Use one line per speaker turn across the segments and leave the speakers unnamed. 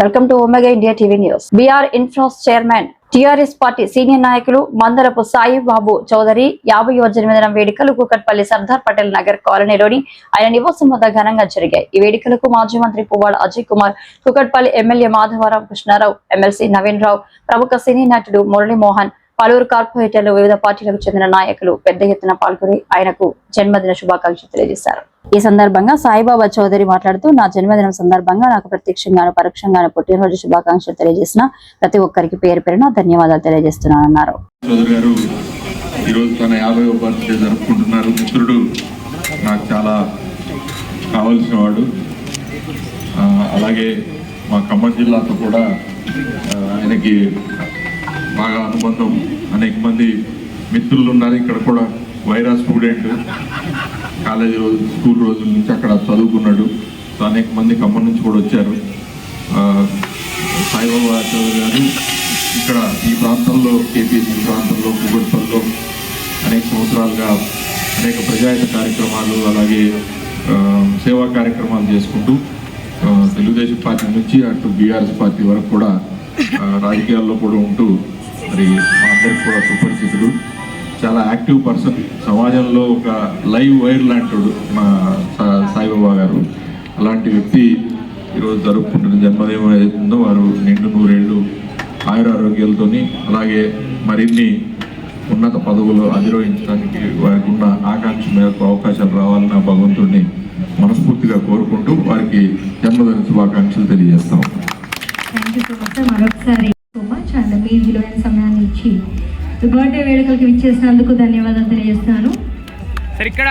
Welcome to Omega India TV news. BR Infras chairman TRS party senior నాయకులు మందరపు సాయిబాబు చౌదరి 50వ జన్మదిన వేడుకలు కూకట్పల్లి సర్దార్ పటేల్ నగర్ కాలనీలోని ఆయన నివాసం వద్ద ఘనంగా జరిగాయి. ఈ వేడుకలకు మాజీ మంత్రి పువ్వాడ అజయ్ కుమార్, కూకట్పల్లి ఎమ్మెల్యే మాధవరావు కృష్ణారావు, ఎమ్మెల్సీ నవీన్ రావు, ప్రముఖ సినీ నటుడు మురళీ మోహన్, పలువురు కార్పొరేటర్లు, వివిధ పార్టీలకు చెందిన నాయకులు పెద్ద ఎత్తున పాల్గొని ఆయనకు జన్మదిన శుభాకాంక్షలు తెలియజేశారు. ఈ సందర్భంగా సాయిబాబా చౌదరి మాట్లాడుతూ, నా జన్మదినం సందర్భంగా నాకు ప్రత్యక్షంగాను పరోక్షంగాను పుట్టినరోజు శుభాకాంక్షలు తెలియజేసిన ప్రతి ఒక్కరికి పేరు పేరున ధన్యవాదాలు తెలియజేస్తున్నానన్నారు.
మిత్రుడు నాకు చాలా కావలసిన వాడు. అలాగే మా ఖమ్మం జిల్లాతో కూడా ఆయనకి బాగా అనుబంధం. అనేక మంది మిత్రులు ఉన్నారు. ఇక్కడ కూడా వైరా స్టూడెంట్, కాలేజీ స్కూల్ రోజుల నుంచి అక్కడ చదువుకున్నాడు. సో అనేక మంది ఖమ్మం నుంచి కూడా వచ్చారు. సాయిబాబా చౌదరి గారు ఇక్కడ ఈ ప్రాంతంలో, కేపీసీ ప్రాంతంలో, కూకట్పల్లిలో అనేక సంవత్సరాలుగా అనేక ప్రజాహిత కార్యక్రమాలు, అలాగే సేవా కార్యక్రమాలు చేసుకుంటూ తెలుగుదేశం పార్టీ నుంచి అటు బీఆర్ఎస్ పార్టీ వరకు కూడా రాజకీయాల్లో కూడా ఉంటూ మరి మా అందరికి కూడా సుపరిచితుడు. చాలా యాక్టివ్ పర్సన్. సమాజంలో ఒక లైవ్ వైర్ లాంటివాడు మా సాయిబాబా గారు. అలాంటి వ్యక్తి ఈరోజు జరుపుకుంటున్న జన్మదినం ఏదైతుందో వారు నిండు 100 ఏళ్ళు ఆయురారోగ్యాలతో, అలాగే మరిన్ని ఉన్నత పదవులు అధిరోహించడానికి వారికి ఉన్న ఆకాంక్ష మేరకు అవకాశాలు రావాలని భగవంతుడిని మనస్ఫూర్తిగా కోరుకుంటూ వారికి జన్మదిన శుభాకాంక్షలు తెలియజేస్తాం.
మరొకసారి మీ విలువైన సమయాన్ని ఇచ్చి బర్త్డే వేడుకలకి విచ్చేసినందుకు ధన్యవాదాలు తెలియజేస్తున్నాను.
సార్ ఇక్కడ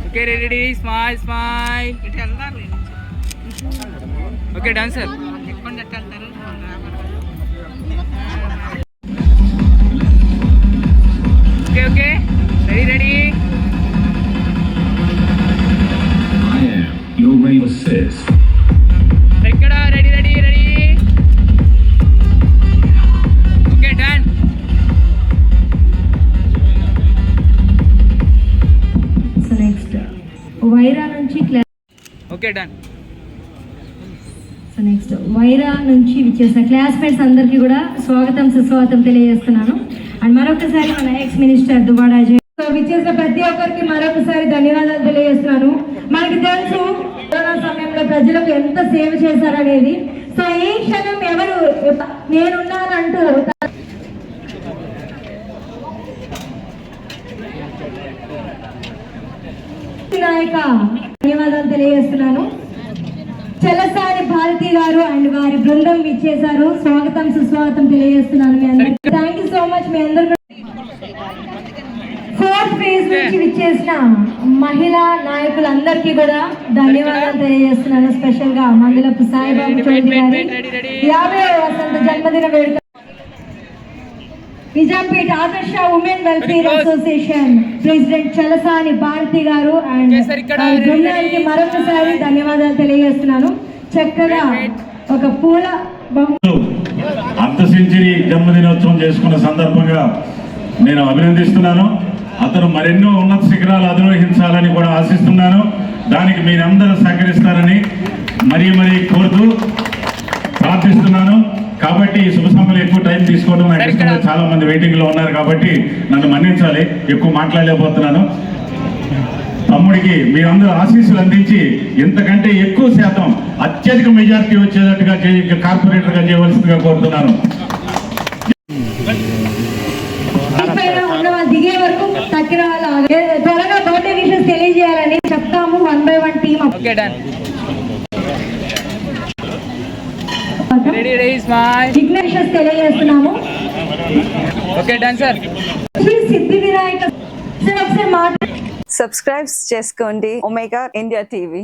okay, ready, smile smile. Okay, done sir. Okay okay, ready ready. ఇక్కడ ready ready ready. Okay, done.
So next Wyra నుంచి
okay, done.
So next Wyra నుంచి విచ్చేసిన క్లాస్మేట్స్ అందరికీ కూడా స్వాగతం సుస్వాగతం తెలియజేస్తున్నాను. అండ్ మరొకసారి మన ఎక్స్ మినిస్టర్ దువ్వాడ అజయ్ విచ్చేసిన ప్రతి ఒక్కరికి మరొకసారి ధన్యవాదాలు తెలియజేస్తున్నాను. మనకి తెలుసు కరోనా సమయంలో ప్రజలకు ఎంత సేవ చేశారనేది. సో ఈ క్షణం ఎవరు నేనున్నానంటూ నాయక ధన్యవాదాలు తెలియజేస్తున్నాను. చలసాని భారతి గారు అండ్ వారి బృందం విచ్చేశారు. స్వాగతం సుస్వాగతం తెలియజేస్తున్నాను మీ అందరికీ. Thank you so much. మీ అందరూ 4th ఫేజ్ నుంచి విచ్చేసిన మహిళా నాయకులందరికీ కూడా ధన్యవాదాలు తెలియజేస్తున్నాను. స్పెషల్ గా మందలపు సాయిబాబు చౌదరి గారి 50వ వసంత జన్మదిన వేడుక Nizampet Adarsh women welfare association president Chalasani Bharathi గారు అండ్ బృందానికి మరొకసారి ధన్యవాదాలు తెలియజేస్తున్నాను. చక్కగా ఒక పూల
అర్ధ సెంచరీ జన్మదినోత్సవం చేసుకున్న సందర్భంగా నేను అభినందిస్తున్నాను. అతను మరెన్నో ఉన్నత శిఖరాలు అధిరోహించాలని కూడా ఆశిస్తున్నాను. దానికి మీరందరూ సహకరిస్తారని మరీ కోరుతూ ప్రార్థిస్తున్నాను. కాబట్టి ఈ శుభ సమయంలో ఎక్కువ టైం తీసుకోవడం నాకు ఇష్టం. చాలా మంది వెయిటింగ్ లో ఉన్నారు కాబట్టి నన్ను మన్నించాలి, ఎక్కువ మాట్లాడలేకపోతున్నాను. తమ్ముడికి మీరందరూ ఆశీస్సులు అందించి ఇంతకంటే ఎక్కువ శాతం అత్యధిక మెజారిటీ వచ్చేటట్టుగా కార్పొరేటర్ గా చేయవలసిందిగా కోరుతున్నాను.
దిగే వరకు తక్కిన త్వరగా బర్త్డే విషెస్ తెలియజేయాలని చెప్తాము. 1 by 1 టీమ్ విఘ్నేష్ తెలియజేస్తున్నాము.
Okay, done sir.
సిద్ధి వినాయక ఒకసారి
సబ్స్క్రైబ్ చేసుకోండి ఒమేగా ఇండియా టీవీ.